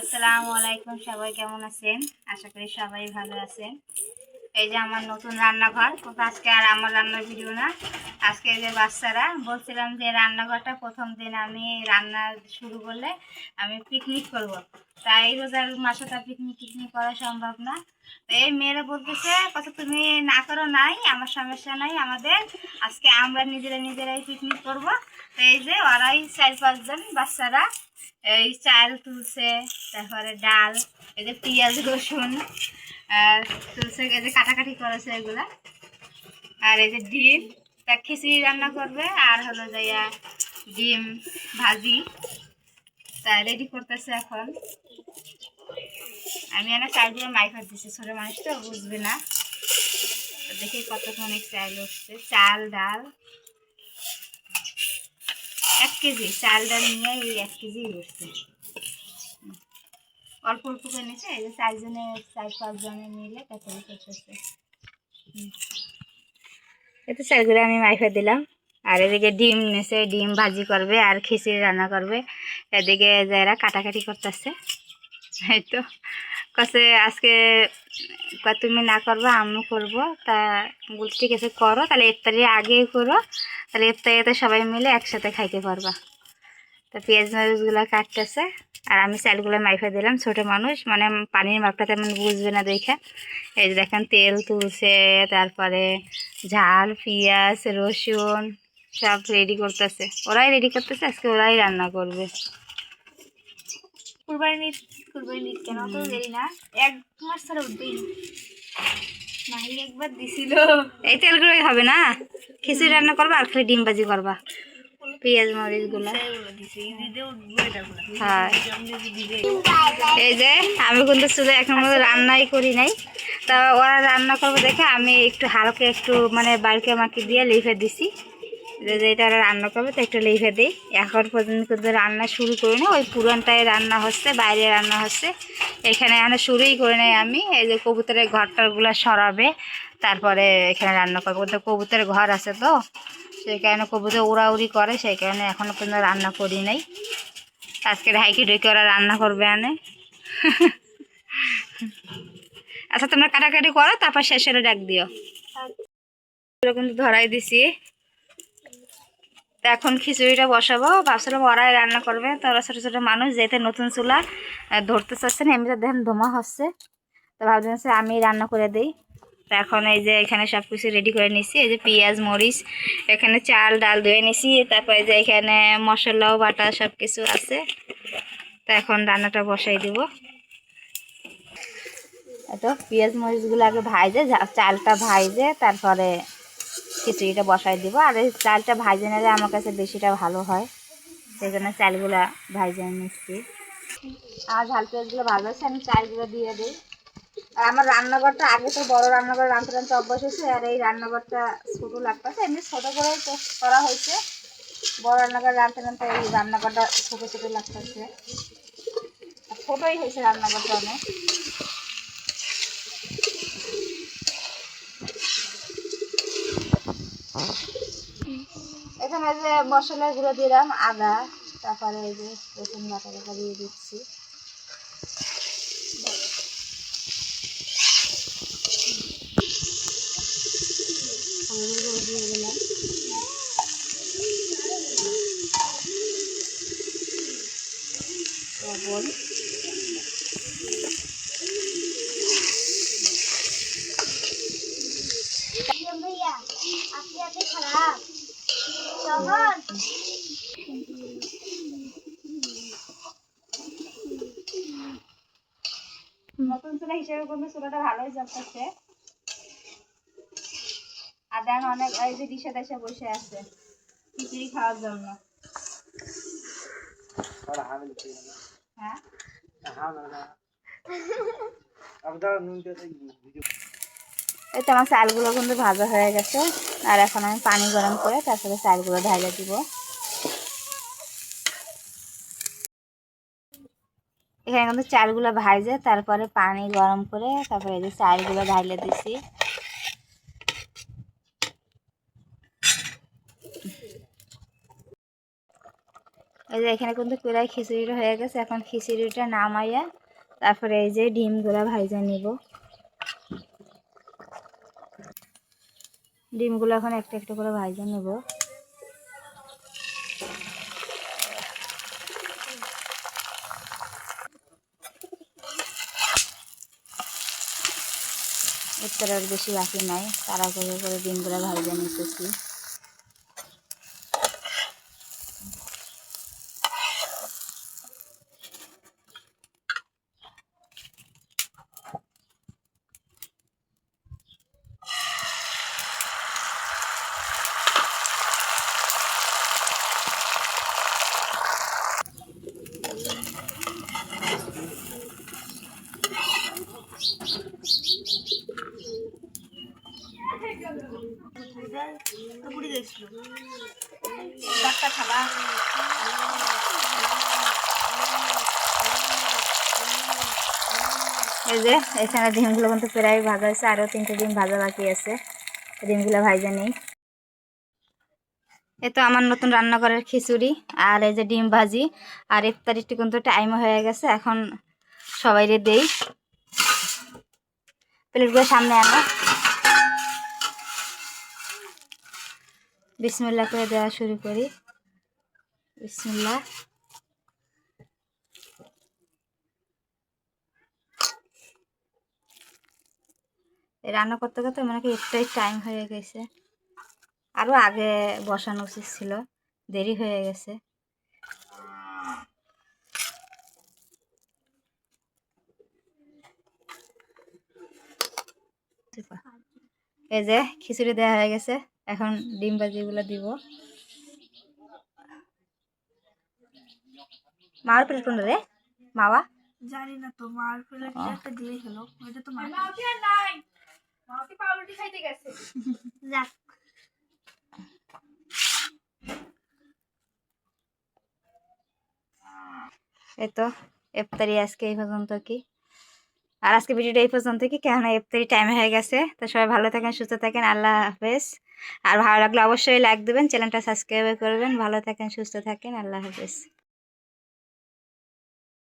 আসসালামু আলাইকুম, সবাই কেমন আছেন? আশা করি সবাই ভালো আছেন। এই যে আমার নতুন রান্নাঘর, কিন্তু আজকে আর আমার রান্নার ভিডিও না। আজকে এই যে বাচ্চারা বলছিলাম যে রান্নাঘরটা প্রথম দিন আমি রান্না শুরু করলে আমি পিকনিক করব। তাই রোজার মাসে তো পিকনিক করা সম্ভব না। তো এই মেয়েরা বলতেছে কত তুমি না করো, নাই আমার সমস্যা নাই, আমাদের আজকে আমরা নিজেরাই পিকনিক করব। তো এই যে ওরাই 4-5 জন বাচ্চারা এই চাল তুলছে, তারপরে ডাল, এই যে পেঁয়াজ রসুন তুলছে, এই যে কাটাকাটি করেছে এগুলা, আর এই যে ডিম, তা খিচুড়ি রান্না করবে, আর হলো যাইয়া ডিম ভাজি, তা রেডি করতেছে এখন। আমি এনে চালগুলো মাইফার দিচ্ছি, ছোটো মানুষ তো বুঝবে না, দেখি কতক্ষণ চাল উঠছে। চাল ডাল 1 কেজি, চাল ডাল নিয়ে এই 1 কেজি উঠছে। অল্প অল্প করে নিচ্ছে, এই যে 4-5 জনের মিলে কাছারি করতেছে। এতে চালগুলো আমি মাইফা দিলাম, আর এদিকে ডিম নেছে, ডিম ভাজি করবে আর খিচুড়ি রান্না করবে। এদিকে যারা কাটাকাটি করতেছে, এই তো কাছে আজকে তুমি না করবো আমিও করবো। তা বলছি ঠিক আছে করো, তাহলে ইফতারির আগেই করো, তাহলে ইফতারিতে সবাই মিলে একসাথে খাইতে পারবা। তা পেঁয়াজ মরিচগুলো কাটতেছে, আর আমি চালগুলো মাইফা দিলাম। ছোটো মানুষ মানে পানির মাপটা তেমন বুঝবে না দেখে। এই যে দেখেন তেল তুলছে, তারপরে ঝাল পেঁয়াজ রসুন সব রেডি করতেছে। ওরাই রেডি করতেছে, আজকে ওরাই রান্না করবে। কুরবানি কেন তো দেরি না, 1 মাস ছাড়া উঠবেই মাহি একবার দিছিল। এই তেলগুলোই হবে না, খিচুড়ি রান্না করবা আর খালি ডিম ভাজি করবা, পেঁয়াজ মরিচ গুলা। হ্যাঁ, এই যে আমি কিন্তু চুলে এখন মতো রান্নাই করি নাই। তা ওরা রান্না করবো দেখে আমি একটু হালকা একটু মানে বাড়িকে মাকে দিয়ে লিফে দিছি, যেটা ওরা রান্না করবে তো একটু লিফে দিই। এখন পর্যন্ত কিন্তু রান্না শুরু করি না, ওই পুরানটায় রান্না হচ্ছে, বাইরে রান্না হচ্ছে, এখানে এখন শুরুই করে নেই আমি। এই যে কবুতরের ঘরটারগুলো সরাবে, তারপরে এখানে রান্না করবো। তো কবুতরের ঘর আছে তো, সেই কারণে কবুতর উড়াউড়ি করে, সেই কারণে এখনও পর্যন্ত রান্না করি নাই। আজকে হাইকি ডেকে ওরা রান্না করবে আনে। আচ্ছা তোমরা কাটাকাটি করো, তারপর শেষে ডাক দিও। কিন্তু ধরাই দিছি, তো এখন খিচুড়িটা বসাবো। ভাবছিলাম ওরাই রান্না করবে, তো ওরা ছোটো ছোটো মানুষ যেতে নতুন চুলা ধরতে চাচ্ছে না, এমনিতে দেখেন ধোঁয়া হচ্ছে, তো ভাবছিলাম আমি রান্না করে দিই। তো এখন এই যে এখানে সব কিছু রেডি করে নিছি, এই যে পেঁয়াজ মরিচ, এখানে চাল ডাল ধুয়ে নিছি, তারপরে যে এখানে মশলাও বাটা সব কিছু আছে। তো এখন রান্নাটা বসাই দিব। তো পেঁয়াজ মরিচগুলো আগে ভাজে, চালটা ভাজে তারপরে খিচুড়িটা বসাই দিব। আর এই চালটা ভাজে নিলে আমার কাছে বেশিটা ভালো হয়, সেই জন্য চালগুলো ভাজে নিচ্ছি। আর ঝাল পেঁয়াজগুলো ভালো আছে, আমি চালগুলো দিয়ে দিই। আর আমার রান্নাঘরটা আগে তো বড় রান্নাঘর রান্নাতে অভ্যাস হয়েছে, আর এই রান্নাঘরটা ছোটো লাগতেছে, এমনি ছোটো করে করা হয়েছে। বড় রান্নাঘর রান্নাতে এই রান্নাঘরটা ছোটো ছোটো লাগতেছে, ছোটোই হয়েছে রান্নাঘরটা অনেক। এখানে যে মশলার গুঁড়ো দিলাম আদা, তারপরে এই যে রসুন বাটা দিয়ে দিচ্ছি। দিয়ে দিলাম লবণ, খারাপ নতুন চুলা হিসেবে কিন্তু চুলাটা ভালোই জ্বলতেছে। আর দেন অনেক এই যে ডিশে দেশে বসে আছে খিচুড়ি খাওয়ার জন্য। হ্যাঁ এই তো আমার চালগুলো কিন্তু ভাজা হয়ে গেছে, আর এখন আমি পানি গরম করে তারপরে চালগুলো ঢালে দিব। এখানে কিন্তু চালগুলো ভাজে তারপরে পানি গরম করে তারপরে এই যে চালগুলো ঢালে দিছি। এই যে এখানে কিন্তু প্রায় খিচুড়িটা হয়ে গেছে। এখন খিচুড়িটা নামাইয়া তারপরে এই যে ডিমগুলো ভাইজা নিব। ডিমগুলো এখন একটা একটা করে ভাইজা নেব। এর আর বেশি বাকি নাই, তারা করে ডিমগুলো ভাইজা নিতেছি। এই যে এখানে ডিমগুলো কিন্তু প্রায় ভাজা হয়েছে, আরও 3টে ডিম ভাজা বাকি আছে, ডিমগুলো ভাজা নেই। এ তো আমার নতুন রান্নাঘরের খিচুড়ি আর এই যে ডিম ভাজি। আর ইফতারিটি কিন্তু টাইম হয়ে গেছে, এখন সবাইরে দেই। প্লেটগুলো সামনে আনো, বিসমিল্লাহ করে দেওয়া শুরু করি। বিসমিল্লাহ। রান্না করতে করতে মনে কি একটাই টাইম হয়ে গেছে, আরও আগে বসানো উচিত ছিল, দেরি হয়ে গেছে। এই যে খিচুড়ি দেওয়া হয়ে গেছে, এখন ডিম ভাজিগুলো দিব। মার প্লেট কোন রে মাওয়া? জানি না তো, মার প্লেট একটা দিয়ে হলো, ওইটা তো মার মাওকি আর নাই, মাওকি পাউরুটি খাইতে গেছে। যাক, এই তো ইফতারি আজকে এই পর্যন্ত কি। আর আজকে ভিডিওটা এই পর্যন্ত কি, কেননা ইফতারি টাইম হয়ে গেছে। তো সবাই ভালো থাকেন, সুস্থ থাকেন, আল্লাহ হাফেজ। আর ভালো লাগলে অবশ্যই লাইক দেবেন, চ্যানেলটা সাবস্ক্রাইব করবেন। ভালো থাকেন, সুস্থ থাকেন, আল্লাহ হাফেজ।